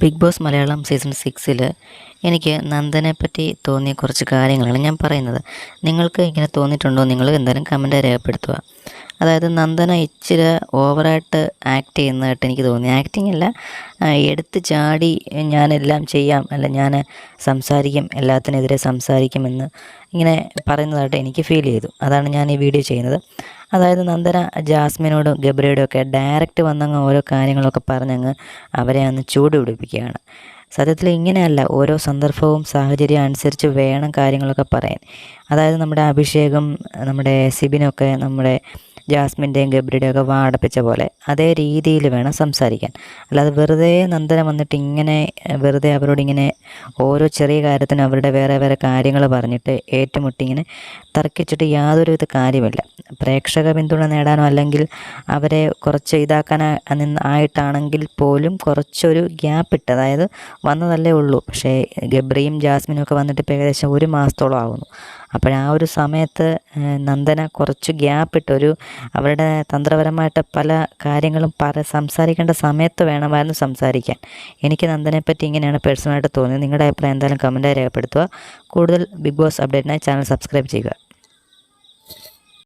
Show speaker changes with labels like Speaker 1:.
Speaker 1: Big boss Malayalam season 6 എനിക്ക് നന്ദനെ പറ്റി തോന്നിയ കുറച്ച് കാര്യങ്ങളാണ് ഞാൻ പറയുന്നത്. നിങ്ങൾക്ക് ഇങ്ങനെ തോന്നിയിട്ടുണ്ടോ? നിങ്ങൾ എന്തായാലും കമൻറ്റ് രേഖപ്പെടുത്തുക. അതായത് നന്ദന ഇച്ചിരി ഓവറായിട്ട് ആക്ട് ചെയ്യുന്നതായിട്ട് എനിക്ക് തോന്നി. ആക്ടിങ് അല്ല, എടുത്ത് ചാടി ഞാനെല്ലാം ചെയ്യാം, അല്ല ഞാൻ സംസാരിക്കും, എല്ലാത്തിനെതിരെ സംസാരിക്കുമെന്ന് ഇങ്ങനെ പറയുന്നതായിട്ട് എനിക്ക് ഫീൽ ചെയ്തു. അതാണ് ഞാൻ ഈ വീഡിയോ ചെയ്യുന്നത്. അതായത് നന്ദന ജാസ്മിനോടും ഗബ്രിയോടും ഒക്കെ ഡയറക്റ്റ് വന്നങ്ങ് ഓരോ കാര്യങ്ങളൊക്കെ പറഞ്ഞങ്ങ് അവരെ അന്ന് ചൂട് പിടിപ്പിക്കുകയാണ്. സത്യത്തിൽ ഇങ്ങനെയല്ല, ഓരോ സന്ദർഭവും സാഹചര്യം അനുസരിച്ച് വേണം കാര്യങ്ങളൊക്കെ പറയാൻ. അതായത് നമ്മുടെ അഭിഷേകും നമ്മുടെ സിബിനൊക്കെ നമ്മുടെ ജാസ്മിൻ്റെയും ഗബ്രിയുടെയും ഒക്കെ വാടപ്പിച്ച പോലെ അതേ രീതിയിൽ വേണം സംസാരിക്കാൻ. അല്ലാതെ വെറുതെ നന്ദന വന്നിട്ട് ഇങ്ങനെ വെറുതെ അവരോട് ഇങ്ങനെ ഓരോ ചെറിയ കാര്യത്തിനും അവരുടെ വേറെ വേറെ കാര്യങ്ങൾ പറഞ്ഞിട്ട് ഏറ്റുമുട്ടി ഇങ്ങനെ തർക്കിച്ചിട്ട് യാതൊരു വിധ കാര്യമില്ല. പ്രേക്ഷക പിന്തുണ നേടാനോ അല്ലെങ്കിൽ അവരെ കുറച്ച് ആയിട്ടാണെങ്കിൽ പോലും കുറച്ചൊരു ഗ്യാപ്പ് ഇട്ട്, അതായത് വന്നതല്ലേ ഉള്ളൂ. പക്ഷേ ഗബ്രിയും ജാസ്മിനും ഒക്കെ വന്നിട്ട് ഇപ്പോൾ ഏകദേശം 1 മാസത്തോളം ആകുന്നു. അപ്പോൾ ആ ഒരു സമയത്ത് നന്ദന കുറച്ച് ഗ്യാപ്പിട്ട് അവരുടെ തന്ത്രപരമായിട്ട് പല കാര്യങ്ങളും സംസാരിക്കേണ്ട സമയത്ത് വേണമായിരുന്നു സംസാരിക്കാൻ. എനിക്ക് നന്ദനെ പറ്റി ഇങ്ങനെയാണ് പേഴ്സണലായിട്ട് തോന്നിയത്. നിങ്ങളുടെ അഭിപ്രായം എന്തായാലും കമൻറ്റായി രേഖപ്പെടുത്തുക. കൂടുതൽ ബിഗ് ബോസ് അപ്ഡേറ്റിനായി ചാനൽ സബ്സ്ക്രൈബ് ചെയ്യുക.